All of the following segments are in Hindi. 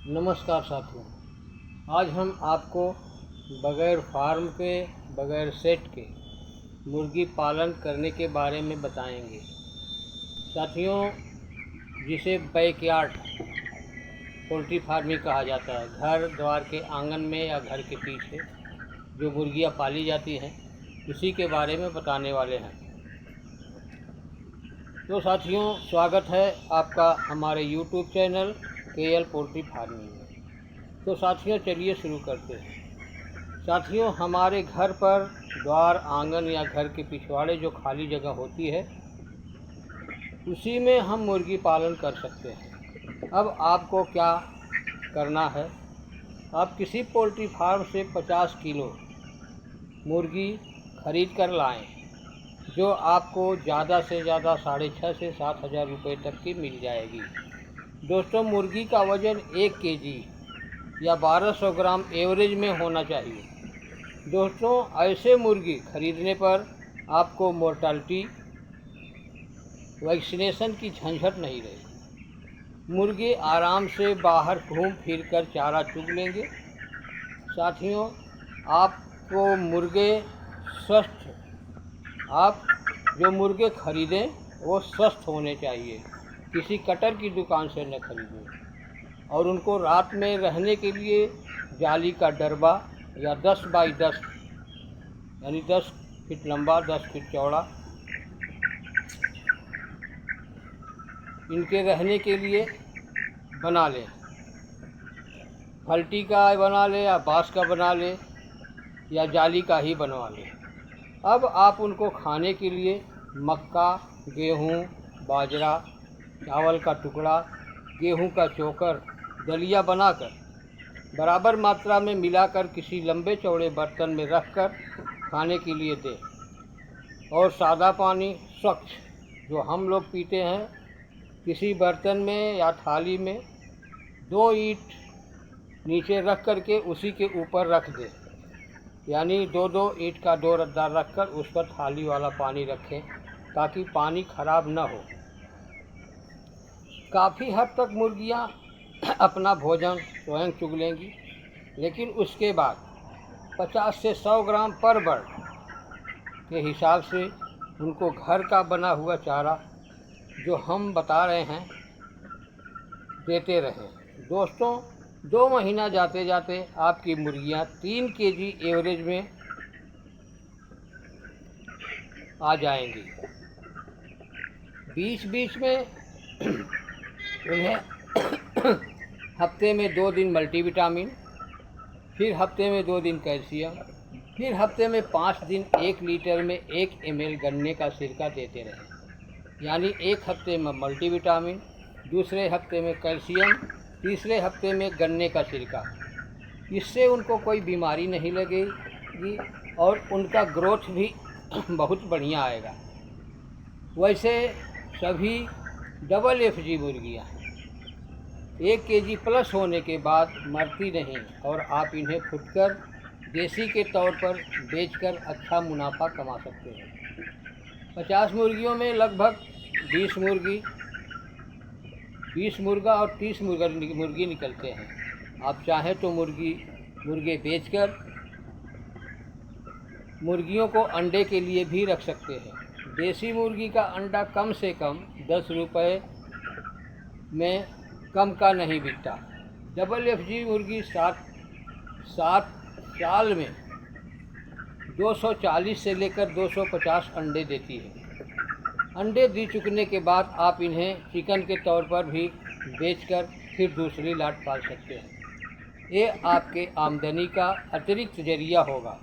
नमस्कार साथियों, आज हम आपको बगैर फार्म के बगैर सेट के मुर्गी पालन करने के बारे में बताएंगे। साथियों, जिसे बैकयार्ड पोल्ट्री फार्मिंग कहा जाता है, घर द्वार के आंगन में या घर के पीछे जो मुर्गियां पाली जाती हैं, उसी के बारे में बताने वाले हैं। तो साथियों, स्वागत है आपका हमारे YouTube channel KL poultry farming में। तो साथियों, चलिए शुरू करते हैं। साथियों, हमारे घर पर द्वार आंगन या घर के पिछवाड़े जो खाली जगह होती है, उसी में हम मुर्गी पालन कर सकते हैं। अब आपको क्या करना है, आप किसी पोल्ट्री फार्म से 50 किलो मुर्गी खरीद कर लाएं, जो आपको ज़्यादा से ज़्यादा 6,500 से 7,000 रुपये तक की मिल जाएगी। दोस्तों, मुर्गी का वज़न 1 केजी या 1200 ग्राम एवरेज में होना चाहिए। दोस्तों, ऐसे मुर्गी खरीदने पर आपको मोर्टालिटी वैक्सीनेशन की झंझट नहीं रहेगी। मुर्गे आराम से बाहर घूम फिर कर चारा चुग लेंगे। साथियों, आपको मुर्गे स्वस्थ, आप जो मुर्गे खरीदें वो स्वस्थ होने चाहिए, किसी कटर की दुकान से न खरीदें। और उनको रात में रहने के लिए जाली का डरबा या 10 बाई 10 यानी 10 फीट लंबा 10 फीट चौड़ा इनके रहने के लिए बना लें। फल्टी का बना लें या बाँस का बना लें या जाली का ही बनवा लें। अब आप उनको खाने के लिए मक्का, गेहूँ, बाजरा, चावल का टुकड़ा, गेहूं का चोकर, दलिया बनाकर बराबर मात्रा में मिलाकर किसी लंबे चौड़े बर्तन में रखकर खाने के लिए दें। और सादा पानी स्वच्छ जो हम लोग पीते हैं, किसी बर्तन में या थाली में 2 ईंट नीचे रख कर के उसी के ऊपर रख दें, यानी 2-2 ईंट का 2 रद्दा रख कर उस पर थाली वाला पानी रखें, ताकि पानी खराब न हो। काफ़ी हद तक मुर्गियां अपना भोजन स्वयं चुग लेंगी, लेकिन उसके बाद 50 से 100 ग्राम पर बर्ड के हिसाब से उनको घर का बना हुआ चारा जो हम बता रहे हैं देते रहें। दोस्तों, 2 महीना जाते जाते आपकी मुर्गियां 3 केजी एवरेज में आ जाएंगी। बीच बीच में उन्हें हफ्ते में 2 दिन मल्टीविटामिन, फिर हफ्ते में 2 दिन कैल्शियम, फिर हफ्ते में 5 दिन 1 लीटर में 1 ml गन्ने का सिरका देते रहें। यानी एक हफ्ते में मल्टीविटामिन, दूसरे हफ्ते में कैल्शियम, तीसरे हफ्ते में गन्ने का सिरका। इससे उनको कोई बीमारी नहीं लगेगी और उनका ग्रोथ भी बहुत बढ़िया आएगा। वैसे सभी डबल FG मुर्गियाँ 1 केजी प्लस होने के बाद मरती नहीं और आप इन्हें फुटकर देसी के तौर पर बेचकर अच्छा मुनाफा कमा सकते हैं। 50 मुर्गियों में लगभग 20 मुर्गा और 30 मुर्गी निकलते हैं। आप चाहें तो मुर्गे बेचकर मुर्गियों को अंडे के लिए भी रख सकते हैं। देसी मुर्गी का अंडा कम से कम 10 रुपये में कम का नहीं बिकता। डबल FG मुर्गी 7 साल में 240 से लेकर 250 अंडे देती है। अंडे दे चुकने के बाद आप इन्हें चिकन के तौर पर भी बेचकर फिर दूसरी लाट पाल सकते हैं। ये आपके आमदनी का अतिरिक्त जरिया होगा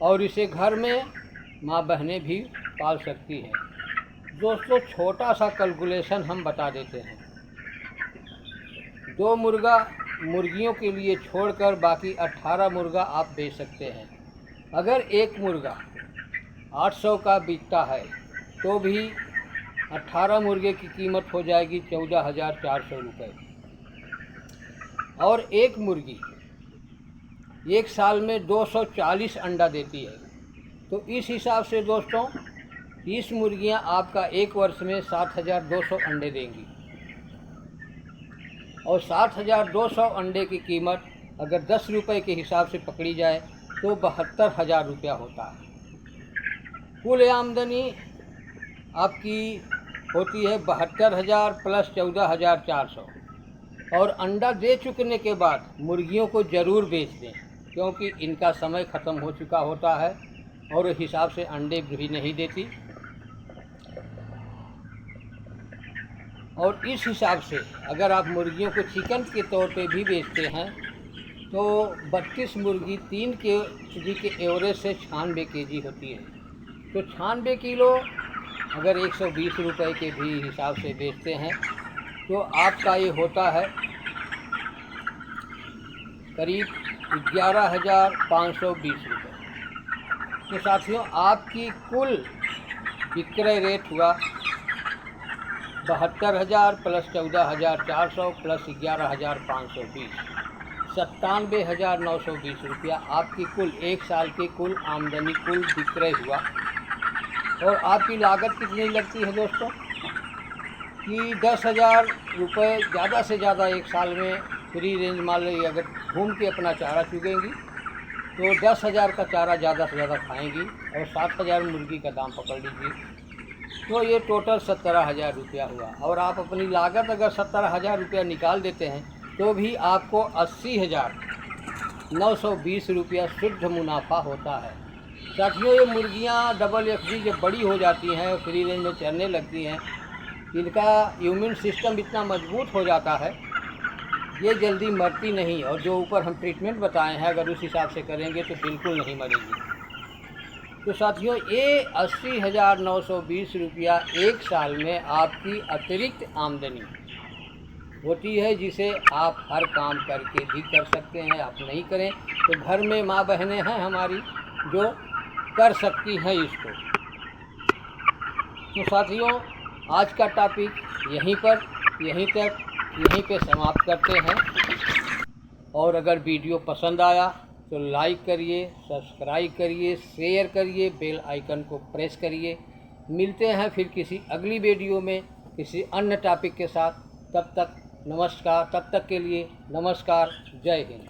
और इसे घर में माँ बहनें भी पाल सकती हैं। दोस्तों, छोटा सा कैलकुलेशन हम बता देते हैं। 2 मुर्गियों के लिए छोड़कर बाकी 18 मुर्गा आप बेच सकते हैं। अगर एक मुर्गा 800 का बिकता है तो भी 18 मुर्गे की कीमत हो जाएगी 14,400 रुपये। और एक मुर्गी 1 साल में 240 अंडा देती है। तो इस हिसाब से दोस्तों 30 मुर्गियां आपका 1 वर्ष में 7,200 अंडे देंगी। और 60,200 अंडे की कीमत अगर 10 रुपये के हिसाब से पकड़ी जाए तो 72,000 रुपया होता है। कुल आमदनी आपकी होती है 72,000 प्लस 14,400। और अंडा दे चुकने के बाद मुर्गियों को ज़रूर बेच दें, क्योंकि इनका समय ख़त्म हो चुका होता है और इस हिसाब से अंडे भी नहीं देती। और इस हिसाब से अगर आप मुर्गियों को चिकन के तौर पे भी बेचते हैं तो 32 मुर्गी 3 केजी के एवरेज से 96 केजी होती है। तो 96 किलो अगर 120 रुपये के भी हिसाब से बेचते हैं तो आपका ये होता है करीब 11,520 रुपये। तो साथियों, आपकी कुल विक्रय रेट हुआ 72,000 प्लस 14,400 प्लस 11,520, 97,920 रुपया आपकी कुल एक साल की कुल आमदनी, कुल विक्रय हुआ। और आपकी लागत कितनी लगती है दोस्तों कि 10,000 रुपये ज़्यादा से ज़्यादा एक साल में फ्री रेंज मान लीजिए अगर घूम के अपना चारा चुगेंगी तो 10,000 का चारा ज़्यादा से ज़्यादा खाएंगी और 7,000 मुर्गी का दाम पकड़ लीजिए तो ये टोटल 17,000 रुपया हुआ। और आप अपनी लागत अगर 17,000 रुपया निकाल देते हैं तो भी आपको 80,920 रुपया शुद्ध मुनाफा होता है। साथियों, ये मुर्गियाँ डबल एफडी जब बड़ी हो जाती हैं, फ्री रेंज में चरने लगती हैं, इनका इम्यून सिस्टम इतना मजबूत हो जाता है ये जल्दी मरती नहीं। और जो ऊपर हम ट्रीटमेंट बताए हैं अगर उस हिसाब से करेंगे तो बिल्कुल नहीं मरेगी। तो साथियों, ये 80,920 रुपया एक साल में आपकी अतिरिक्त आमदनी होती है, जिसे आप हर काम करके भी कर सकते हैं। आप नहीं करें तो घर में माँ बहनें हैं हमारी जो कर सकती हैं इसको। तो साथियों, आज का टॉपिक यहीं पे समाप्त करते हैं। और अगर वीडियो पसंद आया तो लाइक करिए, सब्सक्राइब करिए, शेयर करिए, बेल आइकन को प्रेस करिए। मिलते हैं फिर किसी अगली वीडियो में किसी अन्य टॉपिक के साथ। तब तक के लिए नमस्कार, जय हिंद।